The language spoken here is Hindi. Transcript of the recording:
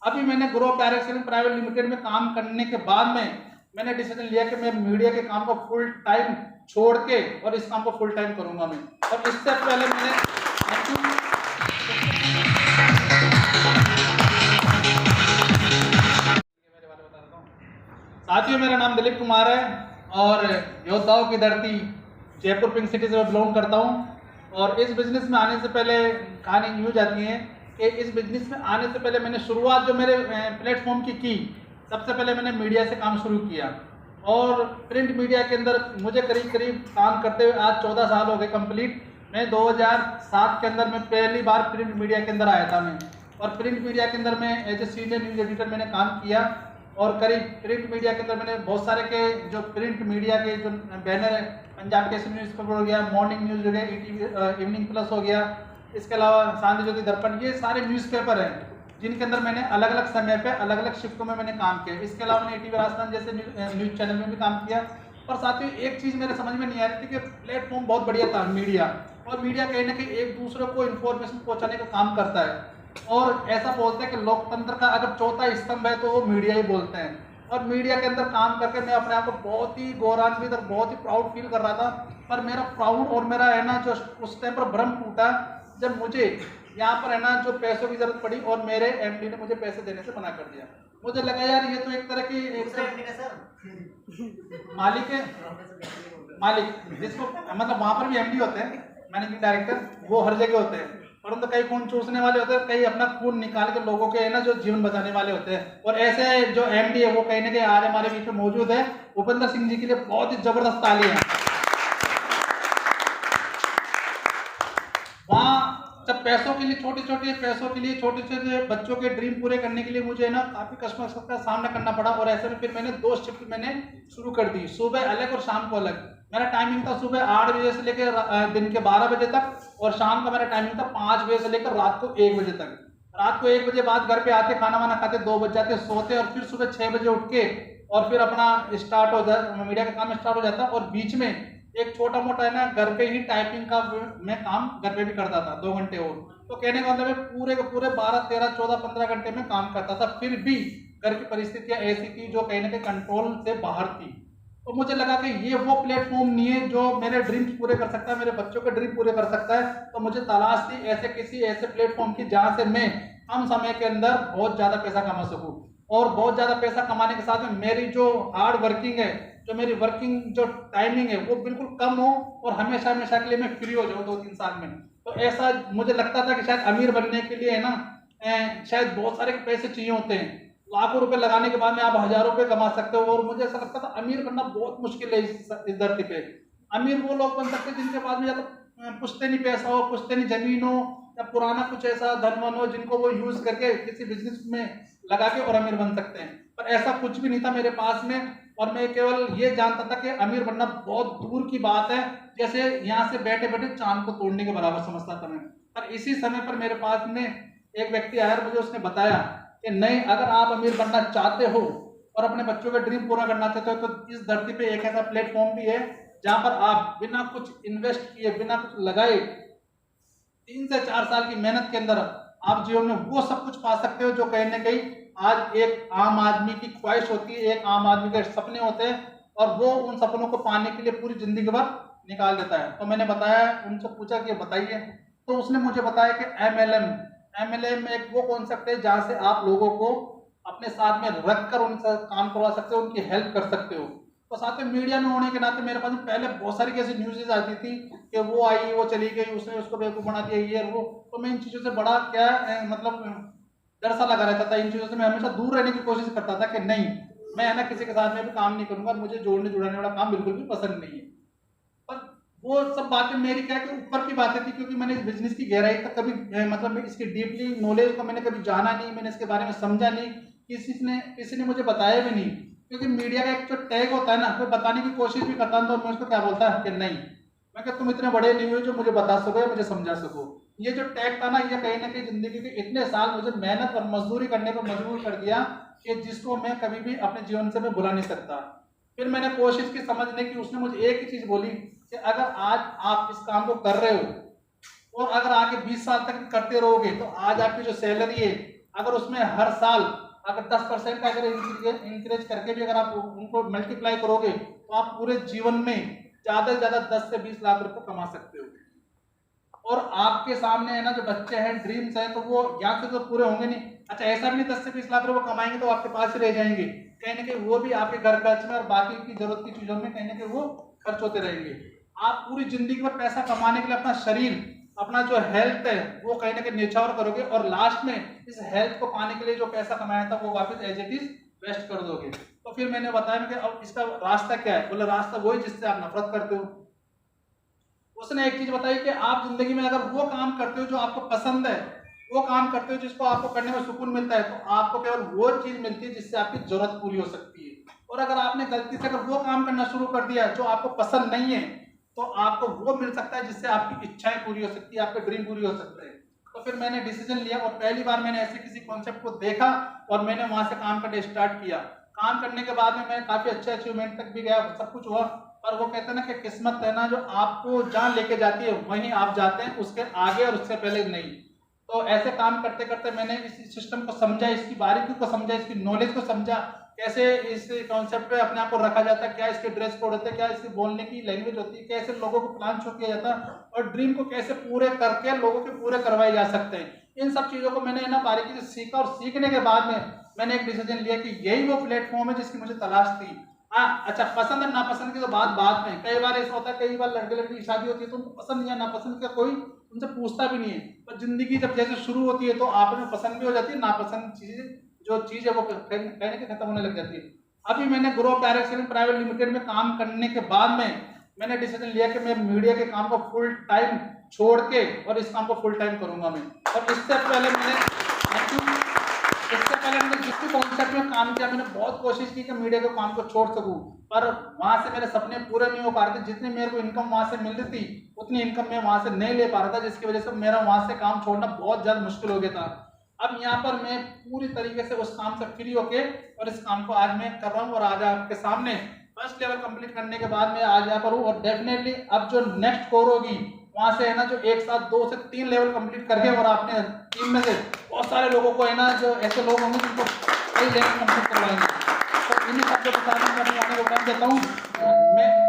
अभी मैंने ग्रो डायरेक्शन प्राइवेट लिमिटेड में काम करने के बाद में मैंने डिसीजन लिया कि मैं मीडिया के काम को फुल टाइम छोड़ के और इस काम को फुल टाइम करूंगा मैं। और इससे पहले मैंने साथियों, मेरा नाम दिलीप कुमार है और योद्धाओं की धरती जयपुर पिंक सिटी से बिलोंग करता हूं। और इस बिजनेस में आने से पहले कहानी यूँ जाती है कि इस बिजनेस में आने से पहले मैंने शुरुआत जो मेरे प्लेटफॉर्म की सबसे पहले मैंने मीडिया से काम शुरू किया। और प्रिंट मीडिया के अंदर मुझे करीब करीब काम करते हुए आज 14 साल हो गए कंप्लीट। मैं 2007 के अंदर मैं पहली बार प्रिंट मीडिया के अंदर आया था मैं। और प्रिंट मीडिया के अंदर मैं as a senior news editor मैंने काम किया। और करीब प्रिंट मीडिया के अंदर मैंने बहुत सारे के जो प्रिंट मीडिया के जो बैनर है, पंजाब केसरी न्यूज़पेपर हो गया, मॉर्निंग न्यूज़ हो गया, ईटीवी इवनिंग प्लस हो गया, इसके अलावा शांति ज्योति दर्पण, ये सारे न्यूज़पेपर हैं जिनके अंदर मैंने अलग अलग समय पे अलग अलग शिफ्टों में मैंने काम किया। इसके अलावा मैंने ईटीवी राजस्थान जैसे न्यूज़ चैनल में भी काम किया। और साथ ही एक चीज़ मेरे समझ में नहीं आ रही थी कि प्लेटफॉर्म बहुत बढ़िया था मीडिया, और मीडिया कहीं ना कहीं एक दूसरे को इन्फॉर्मेशन पहुंचाने का काम करता है। और ऐसा बोलते हैं कि लोकतंत्र का अगर चौथा स्तंभ है तो वो मीडिया ही बोलते हैं। और मीडिया के अंदर काम करके मैं अपने आप को बहुत ही गौरवान्वित और बहुत ही प्राउड फील कर रहा था। पर मेरा प्राउड और मेरा है ना जो उस टाइम पर भ्रम टूटा जब मुझे यहाँ पर है ना जो पैसों की जरूरत पड़ी और मेरे एमडी ने मुझे पैसे देने से मना कर दिया। मुझे लगा यार ये तो एक तरह की मालिक है, मालिक जिसको मतलब वहां पर भी एमडी होते हैं, मैनेजिंग डायरेक्टर, वो हर जगह होते हैं, परंतु कई खून चूसने वाले होते हैं, कई अपना खून निकाल के लोगों के है ना जो जीवन बचाने वाले होते हैं। और ऐसे जो एमडी है वो कहीं ना कहीं आज हमारे बीच में मौजूद है। भूपेंद्र सिंह जी के लिए बहुत ही जबरदस्त तालियां। वहाँ जब पैसों के लिए छोटे छोटे बच्चों के ड्रीम पूरे करने के लिए मुझे ना काफी कष्टों का सामना करना पड़ा। और ऐसे में फिर मैंने 2 शिफ्ट मैंने शुरू कर दी, सुबह अलग और शाम को अलग। मेरा टाइमिंग था सुबह 8 बजे से लेकर दिन के 12 बजे तक, और शाम का मेरा टाइमिंग था 5 बजे से लेकर रात को 1 बजे तक। रात को 1 बजे बाद घर पे आते, खाना वाना खाते, 2 बज जाते, सोते, और फिर सुबह 6 बजे उठ के और फिर अपना स्टार्ट हो जाता, मीडिया का काम स्टार्ट हो जाता। और बीच में एक छोटा मोटा है ना घर पे ही टाइपिंग का मैं काम घर पे भी करता था 2 घंटे। और तो कहने का मतलब पूरे के पूरे 12, 13, 14, 15 घंटे में काम करता था। फिर भी घर की परिस्थितियां ऐसी थी जो कहीं ना कहीं कंट्रोल से बाहर थी। तो मुझे लगा कि ये वो प्लेटफॉर्म नहीं है जो मेरे ड्रीम्स पूरे कर सकता है, मेरे बच्चों के ड्रीम पूरे कर सकता है। तो मुझे तलाश थी ऐसे प्लेटफॉर्म की जहां से मैं कम समय के अंदर बहुत ज्यादा पैसा कमा सकूं। और बहुत ज्यादा पैसा कमाने के साथ में मेरी जो हार्ड वर्किंग है, जो मेरी वर्किंग जो टाइमिंग है वो बिल्कुल कम हो, और हमेशा हमेशा के लिए मैं फ्री हो जाऊं 2-3 साल में। तो ऐसा मुझे लगता था कि शायद अमीर बनने के लिए है ना शायद बहुत सारे पैसे चाहिए होते हैं। लाखों रुपए लगाने के बाद में आप हजारों रुपए कमा सकते हो। और मुझे ऐसा लगता था अमीर बनना बहुत मुश्किल है इस धरती पे। अमीर वो लोग बन सकते हैं जिनके पास में ज्यादा पुश्तैनी नहीं पैसा हो, पुश्तैनी नहीं जमीन हो, या पुराना कुछ ऐसा धनवन हो जिनको वो यूज करके किसी बिजनेस में लगा के और अमीर बन सकते हैं। पर ऐसा कुछ भी नहीं था मेरे पास में। और मैं केवल ये जानता था कि अमीर बनना बहुत दूर की बात है, जैसे यहाँ से बैठे बैठे चांद को तोड़ने के बराबर समझता था मैं। पर इसी समय पर मेरे पास में एक व्यक्ति आया, मुझे उसने बताया कि नहीं, अगर आप अमीर बनना चाहते हो और अपने बच्चों का ड्रीम पूरा करना चाहते हो तो इस धरती पे एक ऐसा प्लेटफॉर्म भी है जहां पर आप बिना कुछ इन्वेस्ट किए, बिना कुछ लगाए 3 से 4 साल की मेहनत के अंदर आप जीवन में वो सब कुछ पा सकते हो जो कहीं ना कहीं आज एक आम आदमी की ख्वाहिश होती है, एक आम आदमी के सपने होते हैं, और वो उन सपनों को पाने के लिए पूरी जिंदगी भर निकाल देता है। तो मैंने बताया, उनसे पूछा कि बताइए। तो उसने मुझे बताया कि एमएलएम एक वो कॉन्सेप्ट है जहां से आप लोगों को अपने साथ में रखकर उनसे काम करवा सकते हो, उनकी हेल्प कर सकते हो। तो साथ में मीडिया में होने के नाते मेरे पास पहले बहुत सारी कैसी न्यूज़ आती थी कि वो आई, वो चली गई, उसने उसको बेवकूफ बना दिया, ये वो। तो मैं इन चीज़ों से बड़ा क्या मतलब डर सा लगा रहता था। इन चीज़ों से मैं हमेशा दूर रहने की कोशिश करता था कि नहीं, मैं है ना किसी के साथ में भी काम नहीं करूंगा, मुझे जोड़ने जुड़ाने वाला काम बिल्कुल भी पसंद नहीं है। पर वो सब बातें मेरी क्या कि ऊपर की बातें थी, क्योंकि मैंने इस बिजनेस की गहराई तक कभी मतलब इसकी डीपली नॉलेज को मैंने कभी जाना नहीं, मैंने इसके बारे में समझा नहीं, किसी ने मुझे बताया भी नहीं। क्योंकि मीडिया का एक जो टैग होता है ना, मैं बताने की कोशिश भी करता हूँ तो मैं उसको क्या बोलता है कि नहीं, मैं क्या तुम इतने बड़े नहीं हो जो मुझे बता सको या मुझे समझा सको। ये जो टैग था ना, ये कहीं ना कहीं जिंदगी के इतने साल मुझे मेहनत और मजदूरी करने पर मजबूर कर दिया कि जिसको मैं कभी भी अपने जीवन से मैं भुला नहीं सकता। फिर मैंने कोशिश की समझने की। उसने मुझे एक ही चीज बोली कि अगर आज आप इस काम को कर रहे हो और अगर आगे 20 साल तक करते रहोगे तो आज आपकी जो सैलरी है, अगर उसमें हर साल अगर 10% का अगर इंक्रीज करके भी अगर आप उनको मल्टीप्लाई करोगे तो आप पूरे जीवन में ज़्यादा से ज़्यादा 10 से 20 लाख रुपए कमा सकते हो। और आपके सामने है ना जो बच्चे हैं, ड्रीम्स हैं, तो वो यहाँ से तो पूरे होंगे नहीं। अच्छा, ऐसा भी नहीं 10 से 20 लाख रुपए कमाएंगे तो आपके पास ही रह जाएंगे, कहीं ना कहीं वो भी आपके घर खर्च में और बाकी की जरूरत की चीजों में कहीं ना कहीं वो खर्च होते रहेंगे। आप पूरी जिंदगी भर पैसा कमाने के लिए अपना शरीर, अपना जो हेल्थ है वो कहीं ना कहीं न्यौछावर करोगे और लास्ट में इस हेल्थ को पाने के लिए जो पैसा कमाया था वो वापस एज इट इज वेस्ट कर दोगे। तो फिर मैंने बताया कि अब इसका रास्ता क्या है, बोले रास्ता वही जिससे आप नफरत करते हो। उसने एक चीज बताई कि आप जिंदगी में अगर वो काम करते हो जो आपको पसंद है, वो काम करते हो जिसको आपको करने में सुकून मिलता है, तो आपको केवल वो चीज मिलती है जिससे आपकी जरूरत पूरी हो सकती है। और अगर आपने गलती से अगर वो काम करना शुरू कर दिया जो आपको पसंद नहीं है, तो आपको वो मिल सकता है जिससे आपकी इच्छाएं पूरी हो सकती है, आपके ड्रीम पूरी हो सकते हैं। तो फिर मैंने डिसीजन लिया और पहली बार मैंने ऐसे किसी कॉन्सेप्ट को देखा और मैंने वहां से काम करना स्टार्ट किया। काम करने के बाद में मैं काफी अच्छे अचीवमेंट तक भी गया, सब कुछ हुआ। और वो कहते हैं ना कि किस्मत है ना जो आपको जहाँ लेके जाती है वहीं आप जाते हैं, उसके आगे और उससे पहले नहीं। तो ऐसे काम करते करते मैंने इस सिस्टम को समझा, इसकी बारीकी को समझा, इसकी नॉलेज को समझा, कैसे इस कॉन्सेप्ट पे अपने आप को रखा जाता है, क्या इसके ड्रेस कोड होते हैं, क्या इसकी बोलने की लैंग्वेज होती है, कैसे लोगों को प्लान शो किया जाता है और ड्रीम को कैसे पूरे करके लोगों के पूरे करवाए जा सकते हैं। इन सब चीजों को मैंने ना बारीकी से सीखा और सीखने के बाद में मैंने एक डिसीजन लिया कि यही वो प्लेटफॉर्म है जिसकी मुझे तलाश थी। हाँ, अच्छा, पसंद और नापसंद की तो बात बाद में। कई बार ऐसा होता है, कई बार लड़के लड़की की शादी होती है तो उनको पसंद या नापसंद का कोई उनसे पूछता भी नहीं है, पर जिंदगी जब जैसे शुरू होती है तो आप में पसंद भी हो जाती है, नापसंद जो चीज है वो कहने के खत्म होने लग जाती है। अभी मैंने Grove direct selling private limited में काम करने के बाद में मैंने डिसीजन लिया कि मैं मीडिया के काम को फुल टाइम छोड़ के और इस काम को फुल टाइम करूंगा मैं। और इससे पहले मैंने जिस भी कॉन्सेप्ट में काम किया, मैंने बहुत कोशिश की कि मीडिया के काम को छोड़ सकूं, पर वहां से मेरे सपने पूरे नहीं हो पा रहे थे। जितनी मेरे को इनकम वहां से मिल रही थी उतनी इनकम मैं वहां से नहीं ले पा रहा था, जिसकी वजह से मेरा वहां से काम छोड़ना बहुत ज्यादा मुश्किल हो गया था। अब यहाँ पर मैं पूरी तरीके से उस काम से फ्री होके और इस काम को आज मैं कर रहा हूँ और आज आपके सामने फर्स्ट लेवल कंप्लीट करने के बाद मैं आज यहाँ पर हूँ। और डेफिनेटली अब जो नेक्स्ट कोर होगी वहां से है ना जो एक साथ 2 से 3 लेवल कंप्लीट करके और आपने टीम में से बहुत सारे लोगों को है ना जो ऐसे लोग होंगे जिनको कई लेवल कंप्लीट करवाएंगे। तो इन्हीं शब्दों के साथ मैं अपने को टाइम देता हूँ। मैं